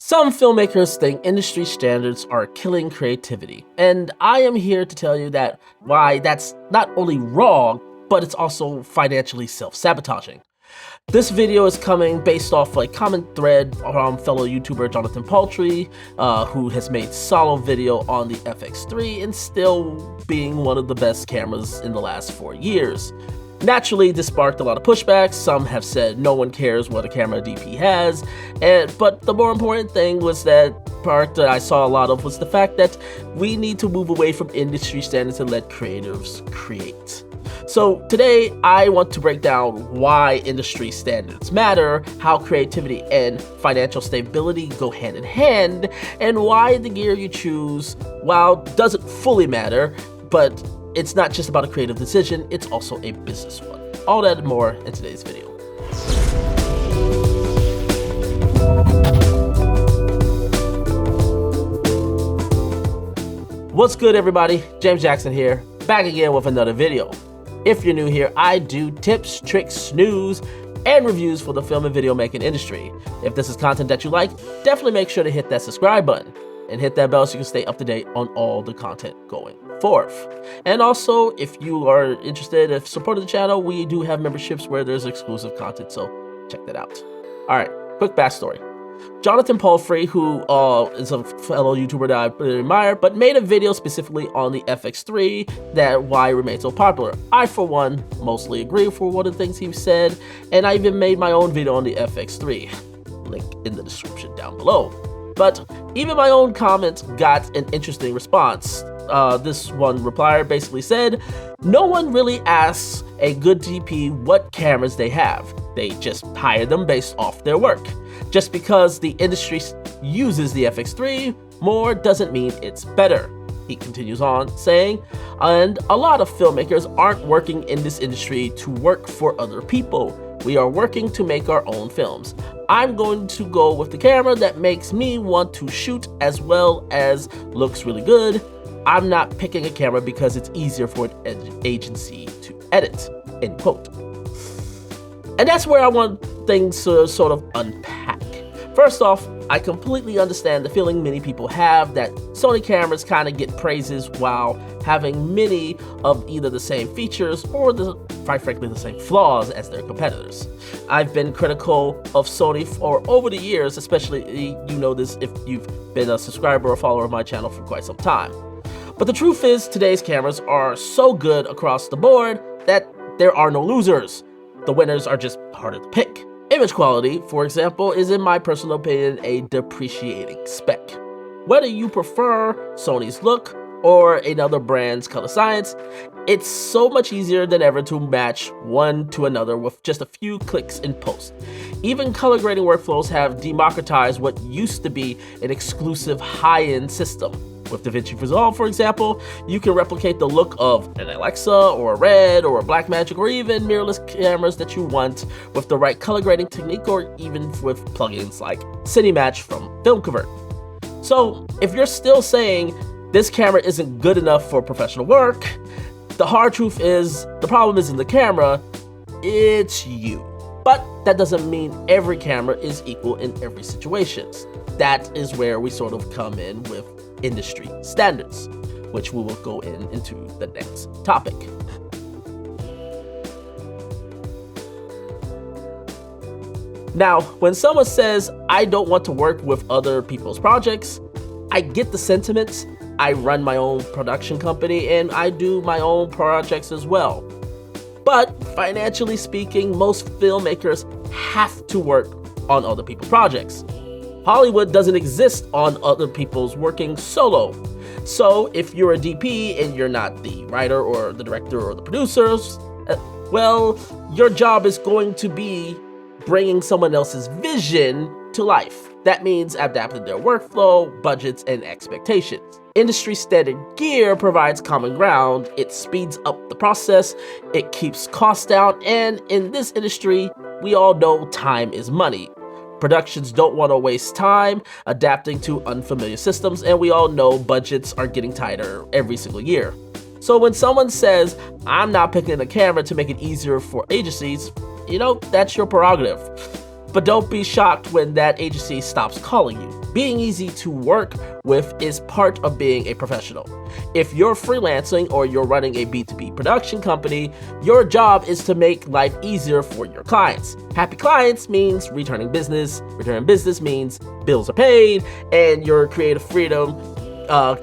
Some filmmakers think industry standards are killing creativity, and I am here to tell you that why that's not only wrong, but it's also financially self-sabotaging. This video is coming based off a common thread from fellow YouTuber Jonathan Paltry, who has made solid video on the FX3 and still being one of the best cameras in the last 4 years. Naturally, this sparked a lot of pushback. Some have said no one cares what a camera DP has, but the more important thing was that part that I saw a lot of was the fact that we need to move away from industry standards and let creatives create. So today, I want to break down why industry standards matter, how creativity and financial stability go hand in hand, and why the gear you choose, while doesn't fully matter, but it's not just about a creative decision, it's also a business one. All that and more in today's video. What's good, everybody? James Jackson here, back again with another video. If you're new here, I do tips, tricks, news, and reviews for the film and video making industry. If this is content that you like, definitely make sure to hit that subscribe button and hit that bell so you can stay up to date on all the content going forth. And also, if you are interested in supporting the channel, we do have memberships where there's exclusive content, so check that out. All right, quick backstory. Jonathan Paltry, who is a fellow YouTuber that I really admire, but made a video specifically on the FX3 that why it remains so popular. I, for one, mostly agree for one of the things he said, and I even made my own video on the FX3. Link in the description down below. But even my own comments got an interesting response. This one replier basically said, no one really asks a good DP what cameras they have. They just hire them based off their work. Just because the industry uses the FX3 more doesn't mean it's better. He continues on saying, and a lot of filmmakers aren't working in this industry to work for other people. We are working to make our own films. I'm going to go with the camera that makes me want to shoot as well as looks really good. I'm not picking a camera because it's easier for an agency to edit, end quote. And that's where I want things to sort of unpack. First off, I completely understand the feeling many people have that Sony cameras kind of get praises while having many of either the same features or quite frankly, the same flaws as their competitors. I've been critical of Sony for over the years, especially you know this if you've been a subscriber or follower of my channel for quite some time. But the truth is, today's cameras are so good across the board that there are no losers. The winners are just harder to pick. Image quality, for example, is in my personal opinion a depreciating spec. Whether you prefer Sony's look or another brand's color science, it's so much easier than ever to match one to another with just a few clicks in post. Even color grading workflows have democratized what used to be an exclusive high-end system. With DaVinci Resolve, for example, you can replicate the look of an Alexa or a Red or a Blackmagic or even mirrorless cameras that you want with the right color grading technique or even with plugins like Cinematography from Filmmaking. So if you're still saying this camera isn't good enough for professional work, the hard truth is the problem isn't the camera, it's you. But that doesn't mean every camera is equal in every situation. That is where we sort of come in with industry standards, which we will go into the next topic. Now, when someone says, I don't want to work with other people's projects, I get the sentiments. I run my own production company and I do my own projects as well. But financially speaking, most filmmakers have to work on other people's projects. Hollywood doesn't exist on other people's working solo. So if you're a DP and you're not the writer or the director or the producers, well, your job is going to be bringing someone else's vision to life. That means adapting their workflow, budgets, and expectations. Industry standard gear provides common ground, it speeds up the process, it keeps costs down, and in this industry, we all know time is money. Productions don't want to waste time adapting to unfamiliar systems, and we all know budgets are getting tighter every single year. So when someone says, I'm not picking a camera to make it easier for agencies, you know, that's your prerogative. But don't be shocked when that agency stops calling you. Being easy to work with is part of being a professional. If you're freelancing or you're running a B2B production company, your job is to make life easier for your clients. Happy clients means returning business. Returning business means bills are paid and your creative freedom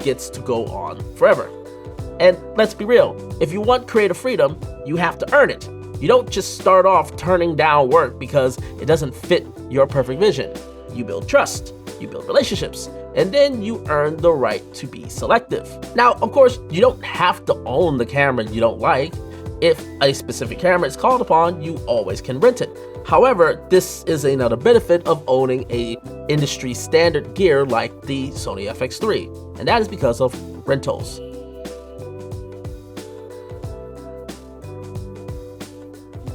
gets to go on forever. And let's be real, if you want creative freedom, you have to earn it. You don't just start off turning down work because it doesn't fit your perfect vision. You build trust, you build relationships, and then you earn the right to be selective. Now, of course, you don't have to own the camera you don't like. If a specific camera is called upon, you always can rent it. However, this is another benefit of owning a industry standard gear like the Sony FX3, and that is because of rentals.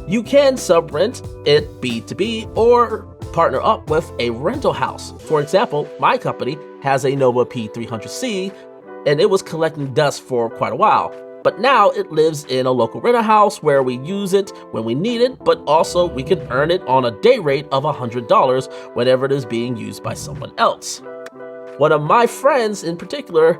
You can sub-rent it B2B or partner up with a rental house. For example, my company has a Nova P300C and it was collecting dust for quite a while. But now it lives in a local rental house where we use it when we need it, but also we can earn it on a day rate of $100 whenever it is being used by someone else. One of my friends in particular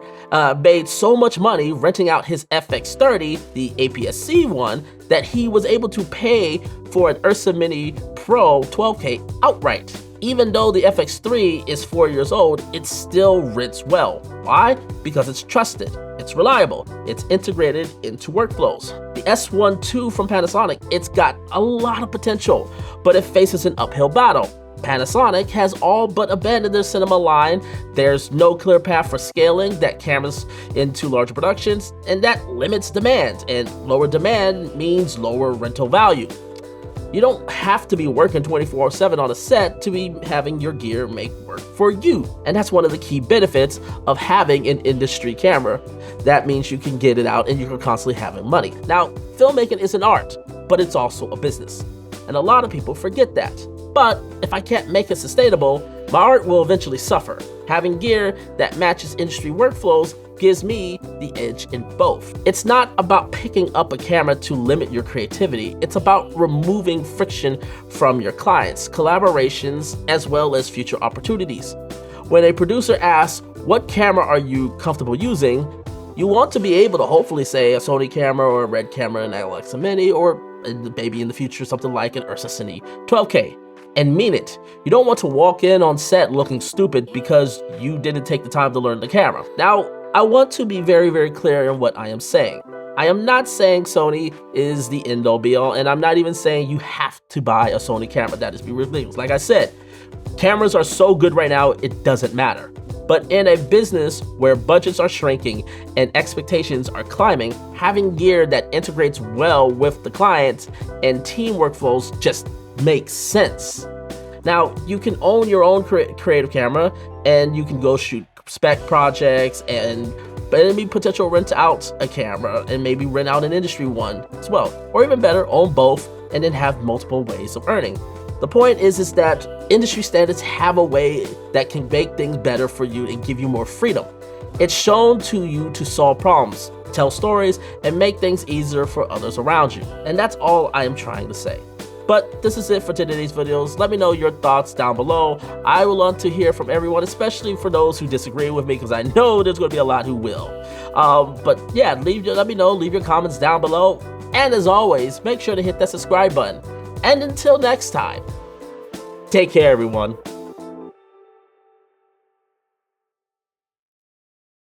made so much money renting out his FX30, the APS-C one, that he was able to pay for an Ursa Mini Pro 12K outright. Even though the FX3 is 4 years old, it still rents well. Why? Because it's trusted, it's reliable, it's integrated into workflows. The S1 II from Panasonic, it's got a lot of potential, but it faces an uphill battle. Panasonic has all but abandoned their cinema line. There's no clear path for scaling that cameras into larger productions, and that limits demand, and lower demand means lower rental value. You don't have to be working 24/7 on a set to be having your gear make work for you. And that's one of the key benefits of having an industry camera. That means you can get it out and you're constantly having money. Now, filmmaking is an art, but it's also a business. And a lot of people forget that. But if I can't make it sustainable, my art will eventually suffer. Having gear that matches industry workflows gives me the edge in both. It's not about picking up a camera to limit your creativity. It's about removing friction from your clients, collaborations, as well as future opportunities. When a producer asks, what camera are you comfortable using? You want to be able to hopefully say a Sony camera or a Red camera, an Alexa Mini, or maybe in the future something like an Ursa Cine 12K. And mean it. You don't want to walk in on set looking stupid because you didn't take the time to learn the camera. Now, I want to be very, very clear in what I am saying. I am not saying Sony is the end-all be-all, and I'm not even saying you have to buy a Sony camera. That is ridiculous. Like I said, cameras are so good right now, it doesn't matter. But in a business where budgets are shrinking and expectations are climbing, having gear that integrates well with the clients and team workflows just makes sense. Now, you can own your own creative camera and you can go shoot spec projects and maybe potential rent out a camera and maybe rent out an industry one as well. Or even better, own both and then have multiple ways of earning. The point is that industry standards have a way that can make things better for you and give you more freedom. It's shown to you to solve problems, tell stories, and make things easier for others around you. And that's all I am trying to say. But this is it for today's videos. Let me know your thoughts down below. I would love to hear from everyone, especially for those who disagree with me, because I know there's going to be a lot who will. But yeah, let me know, leave your comments down below. And as always, make sure to hit that subscribe button. And until next time, take care, everyone.